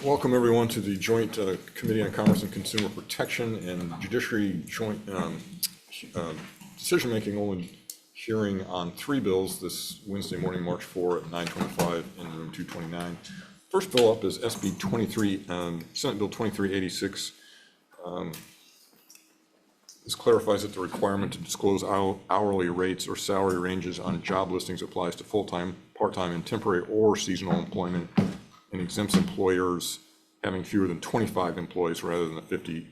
Welcome everyone to the Joint Committee on Commerce and Consumer Protection and Judiciary Joint Decision-Making only hearing on 3 bills this Wednesday morning, March 4 at 9:25 in room 229. First bill up is Senate Bill 2386. This clarifies that the requirement to disclose hourly rates or salary ranges on job listings applies to full-time, part-time, and temporary or seasonal employment, and exempts employers having fewer than 25 employees rather than the 50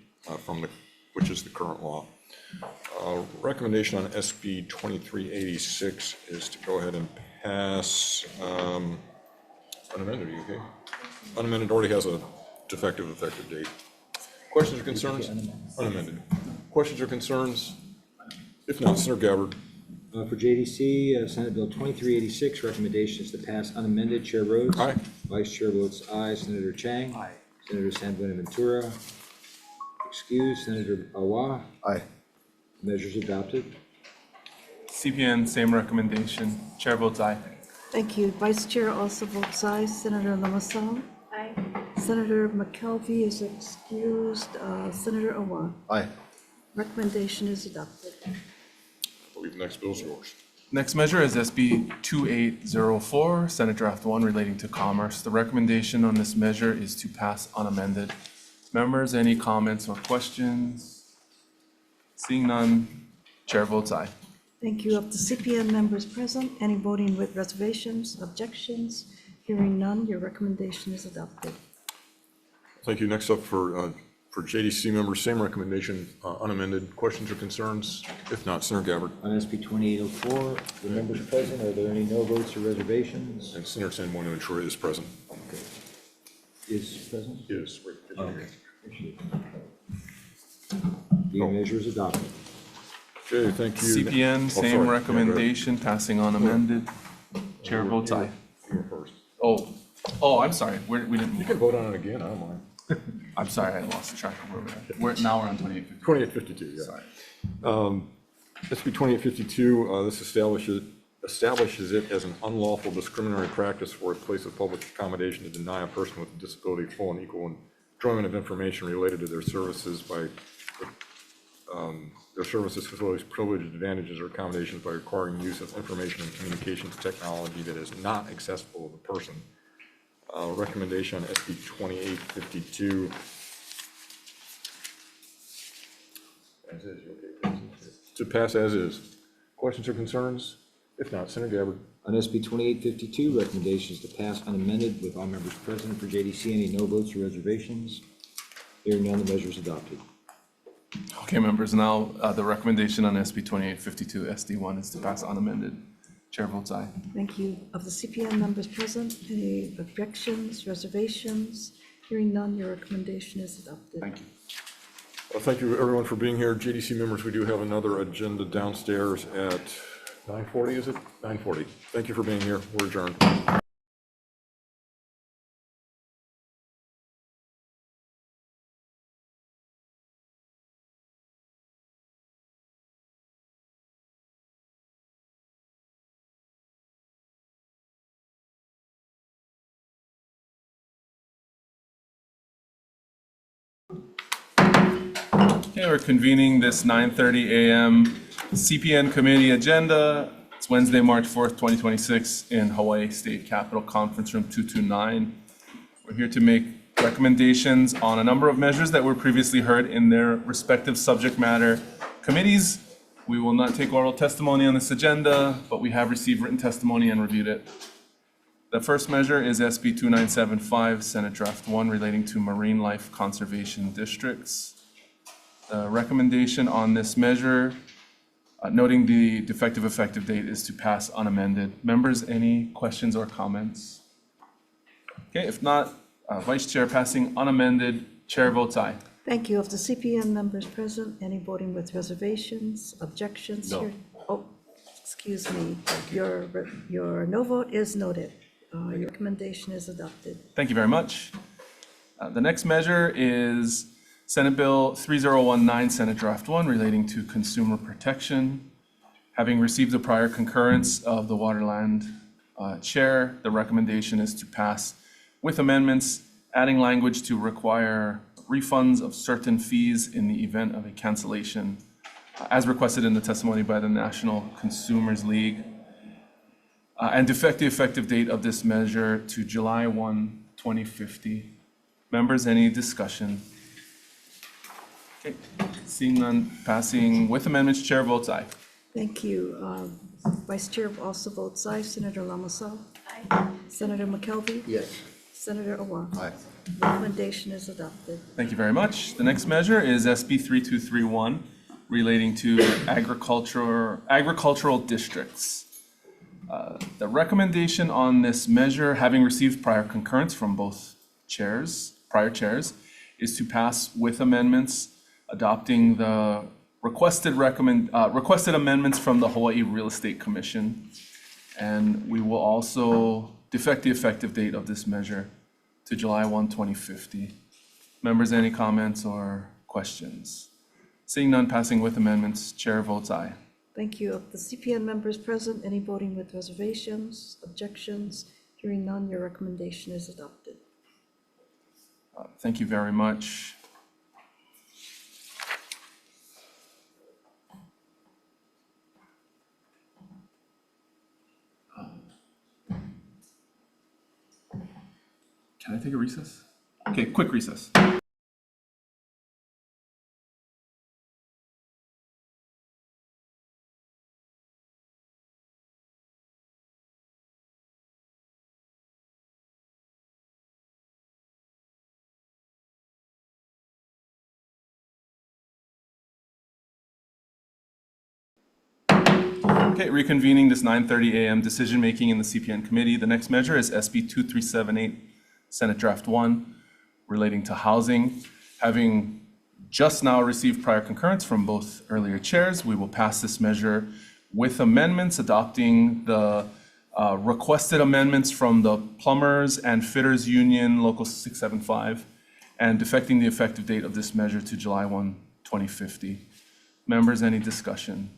which is the current law. Recommendation on SB 2386 is to go ahead and pass unamended. Are you okay? Unamended already has a defective effective date. Questions or concerns? Unamended. Questions or concerns? If not, Senator Gabbard. For JDC, Senate Bill 2386, recommendation is to pass unamended. Chair Rhodes. Aye. Vice Chair votes aye. Senator Chang. Aye. Senator San Buenaventura. Excused. Senator Awa. Aye. Measures adopted. CPN, same recommendation. Chair votes aye. Thank you. Vice Chair also votes aye. Senator Lamassoure. Aye. Senator McKelvey is excused. Senator Awa. Aye. Recommendation is adopted. I believe the next bill is yours. Next measure is SB 2804, Senate Draft 1 relating to commerce. The recommendation on this measure is to pass unamended. Members, any comments or questions? Seeing none, chair votes aye. Thank you. Of the CPN members present, any voting with reservations, objections? Hearing none, your recommendation is adopted. Thank you. Next up for JDC members, same recommendation, unamended. Questions or concerns? If not, Senator Gabbard. On SB 2804, the members present, are there any no votes or reservations? And Senator San Buenaventura is present. Okay. Is present? Is. Right. Okay. The measure is adopted. Okay, thank you. CPN, Oh, same sorry. recommendation, passing unamended. Chair votes aye. You were first. Oh, I'm sorry. We didn't You move. can vote on it again. I don't mind. I'm sorry, I lost track of where we're at. Now we're on 2850. 2852, yeah. Sorry. SB 2852, this establishes it as an unlawful discriminatory practice for a place of public accommodation to deny a person with a disability full and equal enjoyment of information related to their services by their services, facilities, privileges, advantages, or accommodations by requiring use of information and communications technology that is not accessible to the person. Recommendation on SB 2852. As is, you okay? To pass as is. Questions or concerns? If not, Senator Gabbard. On SB 2852, recommendation is to pass unamended with all members present. For JDC, any no votes or reservations? Hearing none, the measure is adopted. Okay, members, now the recommendation on SB 2852 SD1 is to pass unamended. Chair votes aye. Thank you. Of the CPN members present, any objections, reservations? Hearing none, your recommendation is adopted. Thank you. Well, thank you everyone for being here. JDC members, we do have another agenda downstairs at 9:40, is it? 9:40. Thank you for being here. We're adjourned. Okay, we're convening this 9:30 a.m. CPN committee agenda. It's Wednesday, March 4th, 2026 in Hawaii State Capitol Conference Room 229. We're here to make recommendations on a number of measures that were previously heard in their respective subject matter committees. We will not take oral testimony on this agenda, but we have received written testimony and reviewed it. The first measure is SB 2975, Senate Draft 1 relating to marine life conservation districts. The recommendation on this measure, noting the defective effective date, is to pass unamended. Members, any questions or comments? Okay, if not, Vice Chair passing unamended, Chair votes aye. Thank you. Of the CPN members present, any voting with reservations, objections? No. Oh, excuse me. Your no vote is noted. Your recommendation is adopted. Thank you very much. The next measure is Senate Bill 3019, Senate Draft 1 relating to consumer protection. Having received the prior concurrence of the Waterland Chair, the recommendation is to pass with amendments adding language to require refunds of certain fees in the event of a cancellation, as requested in the testimony by the National Consumers League, and affect the effective date of this measure to July 1, 2050. Members, any discussion? Okay, seeing none, passing with amendments, chair votes aye. Thank you. Vice Chair also votes aye. Senator Lamassoure? Aye. Senator McKelvey? Yes. Senator Awa? Aye. Recommendation is adopted. Thank you very much. The next measure is SB 3231 relating to agricultural districts. The recommendation on this measure, having received prior concurrence from both prior chairs, is to pass with amendments adopting the requested amendments from the Hawaii Real Estate Commission. And we will also defect the effective date of this measure to July 1, 2050. Members, any comments or questions? Seeing none, passing with amendments, chair votes aye. Thank you. Of the CPN members present, any voting with reservations, objections? Hearing none, your recommendation is adopted. Thank you very much. Can I take a recess? Okay, quick recess. Okay, reconvening this 9:30 a.m. decision-making in the CPN committee. The next measure is SB 2378, Senate Draft 1, relating to housing. Having just now received prior concurrence from both earlier chairs, we will pass this measure with amendments adopting the requested amendments from the Plumbers and Fitters Union, Local 675, and defecting the effective date of this measure to July 1, 2050. Members, any discussion?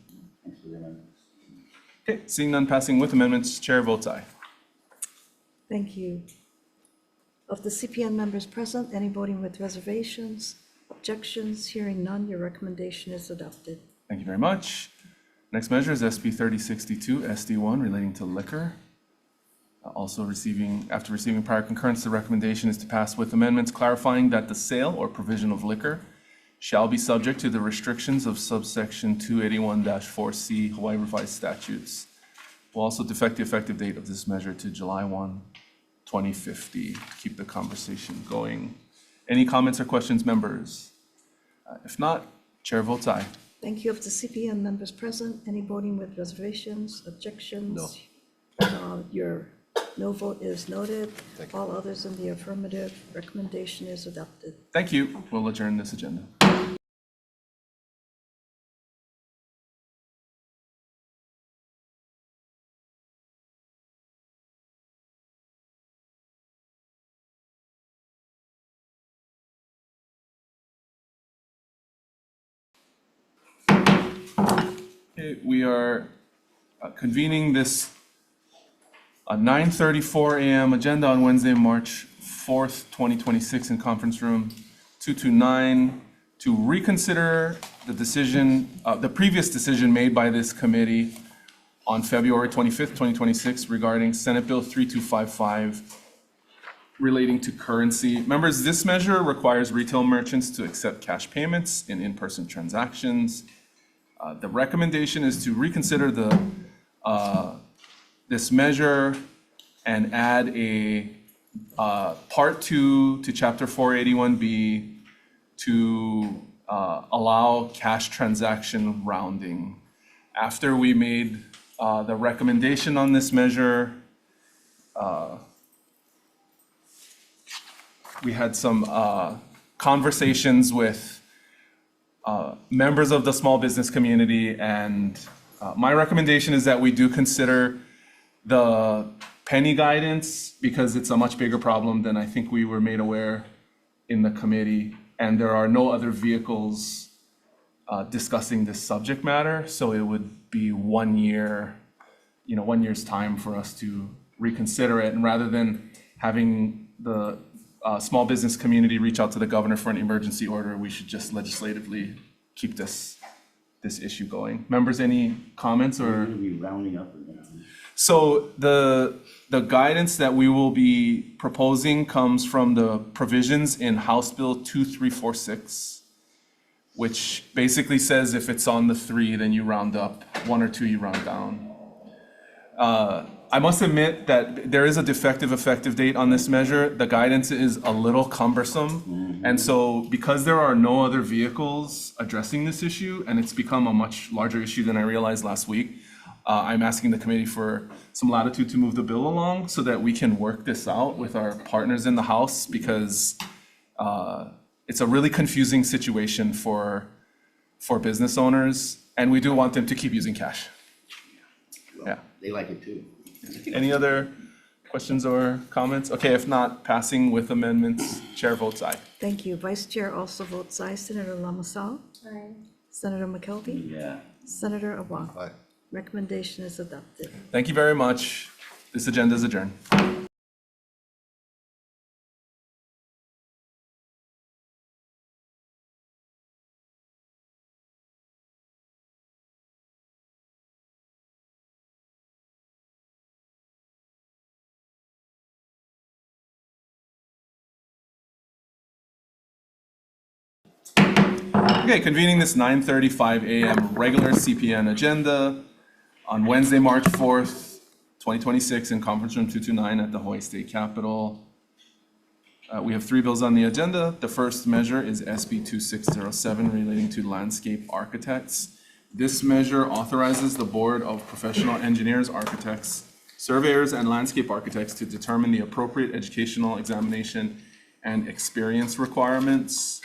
Okay, seeing none, passing with amendments, chair votes aye. Thank you. Of the CPN members present, any voting with reservations, objections? Hearing none, your recommendation is adopted. Thank you very much. Next measure is SB 3062, SD1, relating to liquor. Also after receiving prior concurrence, the recommendation is to pass with amendments clarifying that the sale or provision of liquor shall be subject to the restrictions of subsection 281-4C Hawaii Revised Statutes. We'll also defect the effective date of this measure to July 1, 2050. Keep the conversation going. Any comments or questions, members? If not, chair votes aye. Thank you. Of the CPN members present, any voting with reservations, objections? No. Your no vote is noted. All others in the affirmative. Recommendation is adopted. Thank you. We'll adjourn this agenda. Okay, we are convening this 9:34 a.m. agenda on Wednesday, March 4th, 2026 in conference room 229 to reconsider the previous decision made by this committee on February 25th, 2026 regarding Senate Bill 3255 relating to currency. Members, this measure requires retail merchants to accept cash payments in in-person transactions. The recommendation is to reconsider this measure and add a Part 2 to Chapter 481B to allow cash transaction rounding. After we made the recommendation on this measure, we had some conversations with members of the small business community, and my recommendation is that we do consider the penny guidance because it's a much bigger problem than I think we were made aware in the committee, and there are no other vehicles discussing this subject matter, so it would be 1 year, 1 year's time for us to reconsider it, and rather than having the small business community reach out to the governor for an emergency order, we should just legislatively keep this issue going. Members, any comments or? Are we rounding up or down? So the guidance that we will be proposing comes from the provisions in House Bill 2346, which basically says if it's on the 3, then you round up, 1 or 2 you round down. I must admit that there is a defective effective date on this measure. The guidance is a little cumbersome. And so because there are no other vehicles addressing this issue, and it's become a much larger issue than I realized last week, I'm asking the committee for some latitude to move the bill along so that we can work this out with our partners in the House, because it's a really confusing situation for business owners, and we do want them to keep using cash. Yeah. They like it too. Any other questions or comments? Okay, if not, passing with amendments, chair votes aye. Thank you. Vice Chair also votes aye. Senator Lamasal? Aye. Senator McKelvey? Yeah. Senator Awa? Aye. Recommendation is adopted. Thank you very much. This agenda is adjourned. Okay, convening this 9:35 a.m. regular CPN agenda on Wednesday, March 4th, 2026 in Conference Room 229 at the Hawaii State Capitol. We have 3 bills on the agenda. The first measure is SB 2607 relating to landscape architects. This measure authorizes the Board of Professional Engineers, Architects, Surveyors, and Landscape Architects to determine the appropriate educational examination and experience requirements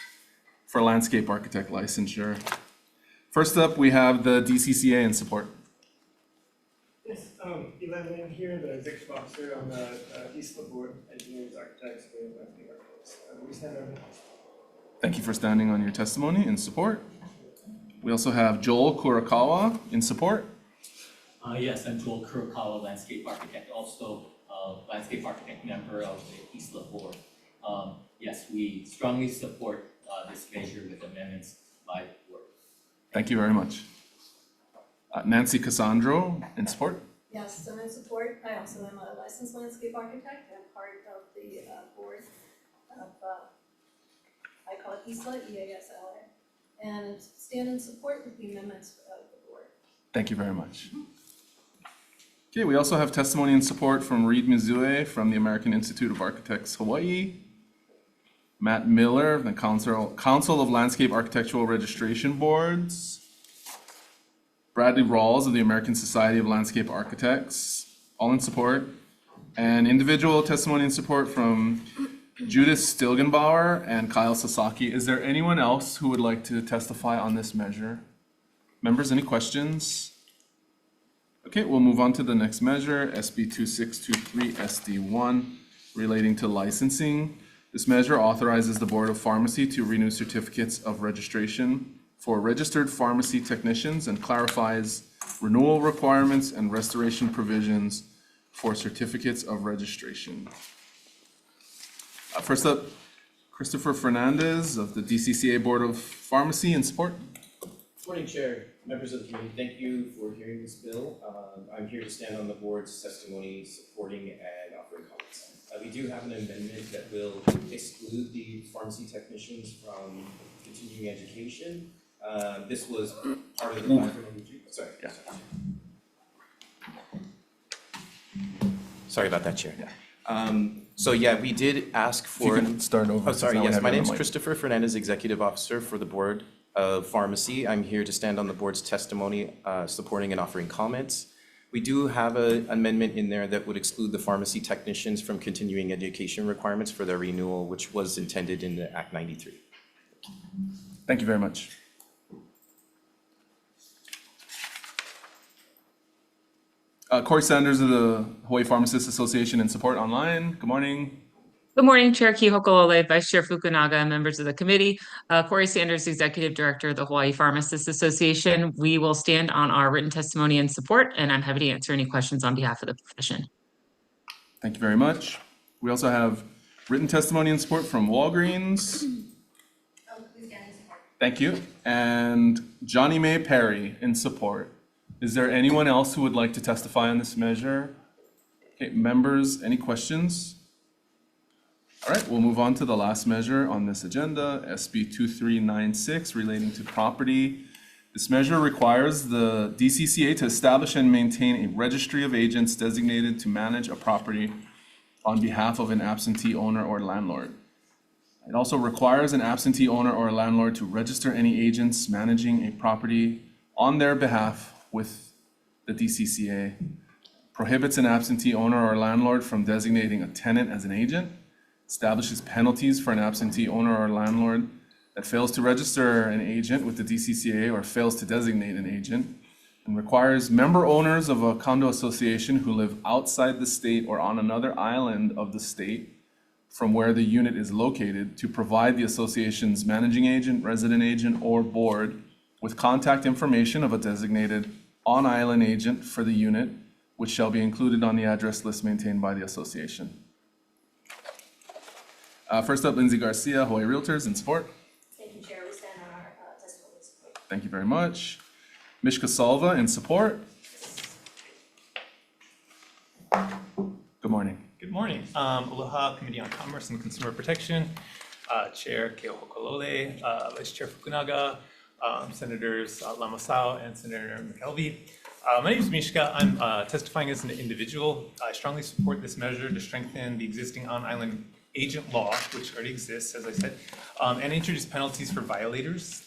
for landscape architect licensure. First up, we have the DCCA in support. Yes, Eli Lam here, the executive officer on the Isla Board, Engineers, Architects, and Landscape Architects. We stand on. Thank you for standing on your testimony in support. We also have Joel Kurakawa in support. Yes, I'm Joel Kurokawa, landscape architect, also landscape architect member of the Isla Board. Yes, we strongly support this measure with amendments by the board. Thank you very much. Nancy Cassandro in support. Yes, I'm in support. I also am a licensed landscape architect. I'm part of the board of, I call it Isla, E-A-S-L-A, and stand in support with the amendments of the board. Thank you very much. Okay, we also have testimony in support from Reed Mizue from the American Institute of Architects, Hawaii. Matt Miller, the Council of Landscape Architectural Registration Boards. Bradley Rawls of the American Society of Landscape Architects, all in support. And individual testimony in support from Judith Stilgenbauer and Kyle Sasaki. Is there anyone else who would like to testify on this measure? Members, any questions? Okay, we'll move on to the next measure, SB 2623 SD1, relating to licensing. This measure authorizes the Board of Pharmacy to renew certificates of registration for registered pharmacy technicians and clarifies renewal requirements and restoration provisions for certificates of registration. First up, Christopher Fernandez of the DCCA Board of Pharmacy in support. Morning, Chair, members of the committee. Thank you for hearing this bill. I'm here to stand on the board's testimony supporting and offering comments. We do have an amendment that will exclude the pharmacy technicians from continuing education. This was part of the background. Sorry. Yeah. Sorry about that, Chair. So yeah, we did ask for. You can start over. Oh, sorry, yes, my name is Christopher Fernandez, Executive Officer for the Board of Pharmacy. I'm here to stand on the board's testimony, supporting and offering comments. We do have an amendment in there that would exclude the pharmacy technicians from continuing education requirements for their renewal, which was intended in the Act 93. Thank you very much. Corey Sanders of the Hawaii Pharmacists Association in support online. Good morning. Good morning, Chair Kihokolole, Vice Chair Fukunaga, and members of the committee. Corey Sanders, Executive Director of the Hawaii Pharmacists Association. We will stand on our written testimony in support, and I'm happy to answer any questions on behalf of the profession. Thank you very much. We also have Written testimony and support from Walgreens. Please stand in support. Thank you. And Johnny May Perry in support. Is there anyone else who would like to testify on this measure? Okay, members, any questions? All right, we'll move on to the last measure on this agenda, SB 2396, relating to property. This measure requires the DCCA to establish and maintain a registry of agents designated to manage a property on behalf of an absentee owner or landlord. It also requires an absentee owner or landlord to register any agents managing a property on their behalf with the DCCA. Prohibits an absentee owner or landlord from designating a tenant as an agent. Establishes penalties for an absentee owner or landlord that fails to register an agent with the DCCA or fails to designate an agent, and requires member owners of a condo association who live outside the state or on another island of the state from where the unit is located to provide the association's managing agent, resident agent, or board with contact information of a designated on-island agent for the unit, which shall be included on the address list maintained by the association. First up, Lindsay Garcia, Hawaii Realtors, in support. Thank you, Chair. We stand on our testimony support. Thank you very much. Mishka Salva, in support. Good morning. Good morning. Aloha Committee on Commerce and Consumer Protection, Chair Keo Hokolole, Vice Chair Fukunaga, Senators Lamasau and Senator McKelvey. My name is Mishka. I'm testifying as an individual. I strongly support this measure to strengthen the existing on-island agent law, which already exists, as I said, and introduce penalties for violators.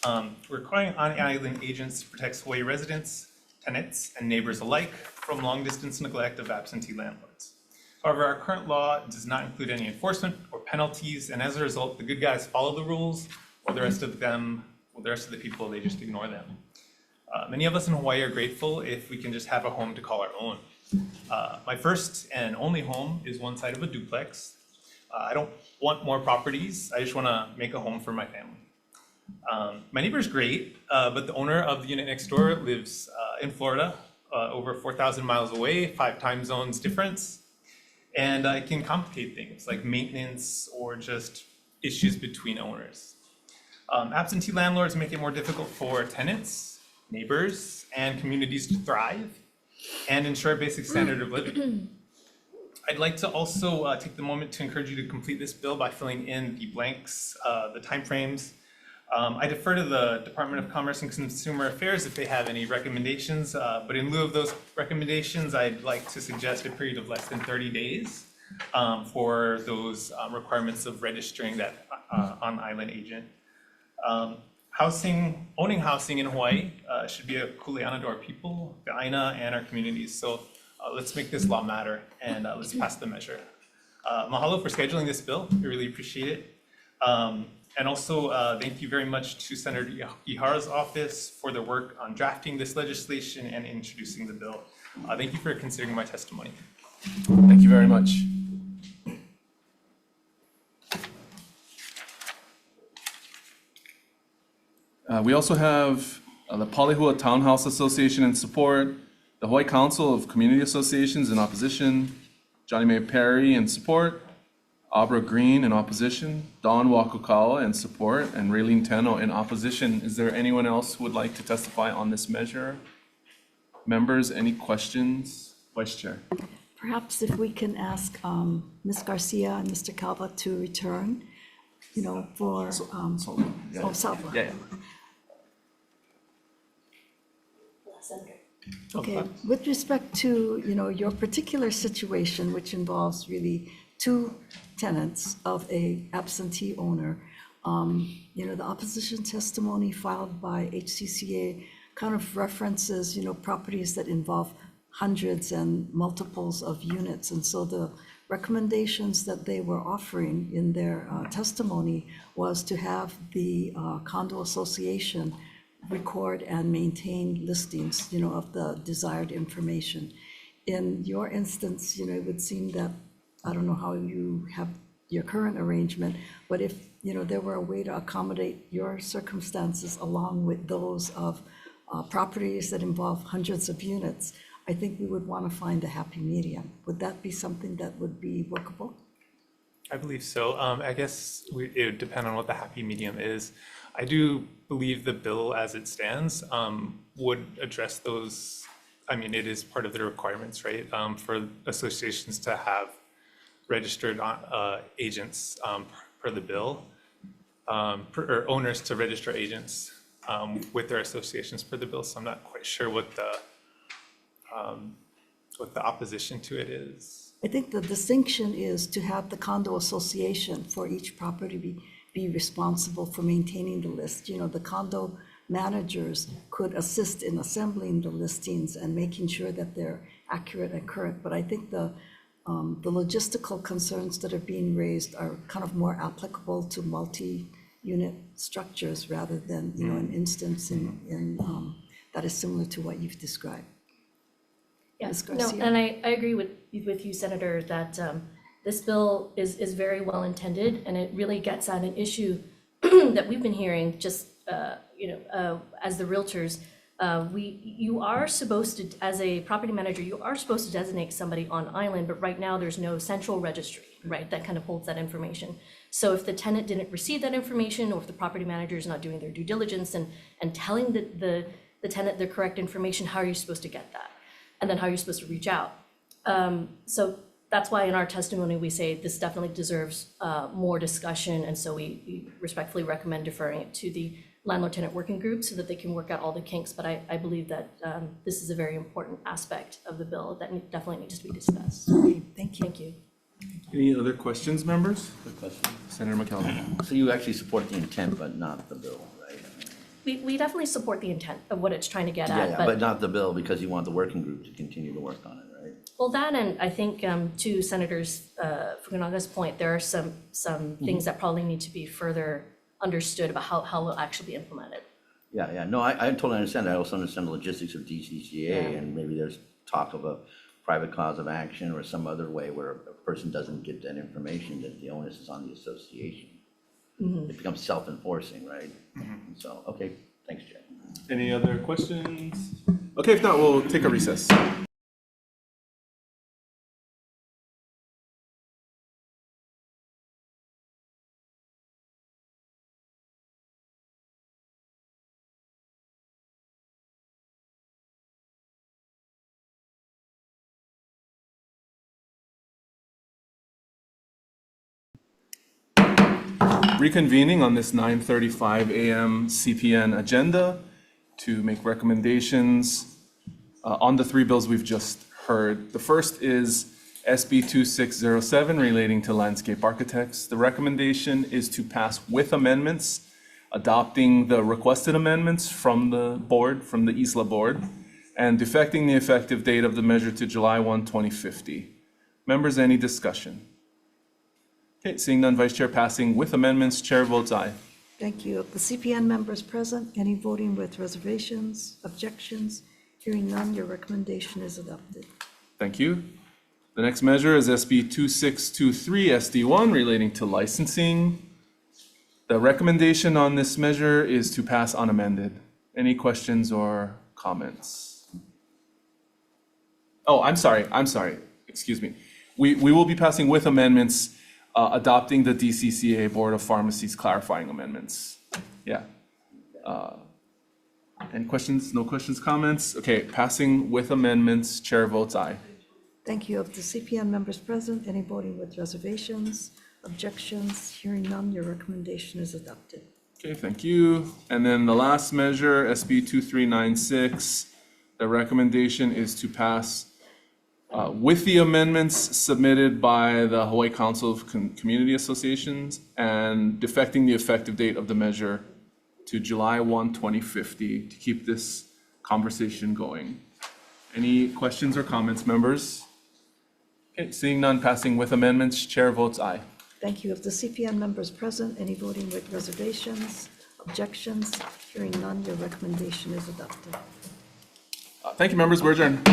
Requiring on-island agents protects Hawaii residents, tenants, and neighbors alike from long-distance neglect of absentee landlords. However, our current law does not include any enforcement or penalties, and as a result, the good guys follow the rules, while the rest of the people, they just ignore them. Many of us in Hawaii are grateful if we can just have a home to call our own. My first and only home is one side of a duplex. I don't want more properties. I just want to make a home for my family. My neighbor's great, but the owner of the unit next door lives in Florida, over 4,000 miles away, 5 time zones difference. And it can complicate things like maintenance or just issues between owners. Absentee landlords make it more difficult for tenants, neighbors, and communities to thrive and ensure a basic standard of living. I'd like to also take the moment to encourage you to complete this bill by filling in the blanks, the timeframes. I defer to the Department of Commerce and Consumer Affairs if they have any recommendations, but in lieu of those recommendations, I'd like to suggest a period of less than 30 days for those requirements of registering that on-island agent. Owning housing in Hawaii should be a kuleana to our people, the aina, and our communities. So let's make this law matter and let's pass the measure. Mahalo for scheduling this bill. We really appreciate it. And also thank you very much to Senator Ihara's office for their work on drafting this legislation and introducing the bill. Thank you for considering my testimony. Thank you very much. We also have the Palihua Townhouse Association in support, the Hawaii Council of Community Associations in opposition, Johnny May Perry in support, Abra Green in opposition, Don Wakukawa in support, and Raylene Teno in opposition. Is there anyone else who would like to testify on this measure? Members, any questions? Vice Chair. Perhaps if we can ask Ms. Garcia and Mr. Calva to return, for, Salva. Yeah. Senator. Okay, with respect to, your particular situation, which involves really 2 tenants of a absentee owner, the opposition testimony filed by HCCA kind of references, properties that involve hundreds and multiples of units. And so the recommendations that they were offering in their testimony was to have the condo association record and maintain listings, of the desired information. In your instance, it would seem that, I don't know how you have your current arrangement, but if, there were a way to accommodate your circumstances along with those of properties that involve hundreds of units, I think we would want to find a happy medium. Would that be something that would be workable? I believe so. I guess it would depend on what the happy medium is. I do believe the bill as it stands would address those. I mean, it is part of the requirements, right, for associations to have registered agents per the bill, or owners to register agents with their associations per the bill. So I'm not quite sure what the opposition to it is. I think the distinction is to have the condo association for each property be responsible for maintaining the list. You know, the condo managers could assist in assembling the listings and making sure that they're accurate and current. But I think the logistical concerns that are being raised are kind of more applicable to multi-unit structures rather than, you know, an instance that is similar to what you've described. Yeah, Ms. no, Garcia? and I agree with you, Senator, that this bill is very well intended, and it really gets at an issue that we've been hearing just, as the realtors. You are supposed to, as a property manager, you are supposed to designate somebody on island, but right now there's no central registry, right, that kind of holds that information. So if the tenant didn't receive that information, or if the property manager is not doing their due diligence and telling the tenant the correct information, how are you supposed to get that? And then how you're supposed to reach out. So that's why in our testimony, we say this definitely deserves more discussion. And so we respectfully recommend deferring it to the landlord-tenant working group so that they can work out all the kinks. But I believe that this is a very important aspect of the bill that definitely needs to be discussed. Okay, thank you. Thank you. Any other questions, members? Good question. Senator McKelvey. So you actually support the intent, but not the bill, right? We definitely support the intent of what it's trying to get at. Yeah, but not the bill because you want the working group to continue to work on it, right? Well, that, and I think to Senators Fukunaga's point, there are some things that probably need to be further understood about how it will actually be implemented. Yeah, no, I totally understand. I also understand the logistics of DCCA, and maybe there's talk of a private cause of action or some other way where a person doesn't get that information, that the onus is on the association. It becomes self-enforcing, right? So, okay, thanks, Chair. Any other questions? Okay, if not, we'll take a recess. Reconvening on this 9:35 a.m. CPN agenda to make recommendations on the three bills we've just heard. The first is SB 2607 relating to landscape architects. The recommendation is to pass with amendments, adopting the requested amendments from the board, from the ISLA board, and defecting the effective date of the measure to July 1, 2050. Members, any discussion? Okay, seeing none, Vice Chair passing with amendments, Chair votes aye. Thank you. Of the CPN members present, any voting with reservations, objections? Hearing none, your recommendation is adopted. Thank you. The next measure is SB 2623 SD1 relating to licensing. The recommendation on this measure is to pass unamended. Any questions or comments? Oh, I'm sorry. Excuse me. We will be passing with amendments, adopting the DCCA Board of Pharmacy's clarifying amendments. Yeah. Any questions? No questions, comments? Okay, passing with amendments, Chair votes aye. Thank you. Of the CPN members present, any voting with reservations, objections? Hearing none, your recommendation is adopted. Okay, thank you. And then the last measure, SB 2396, the recommendation is to pass with the amendments submitted by the Hawaii Council of Community Associations and defecting the effective date of the measure to July 1, 2050 to keep this conversation going. Any questions or comments, members? Okay, seeing none, passing with amendments, Chair votes aye. Thank you. Of the CPN members present, any voting with reservations, objections? Hearing none, your recommendation is adopted. Thank you, members. We're adjourned.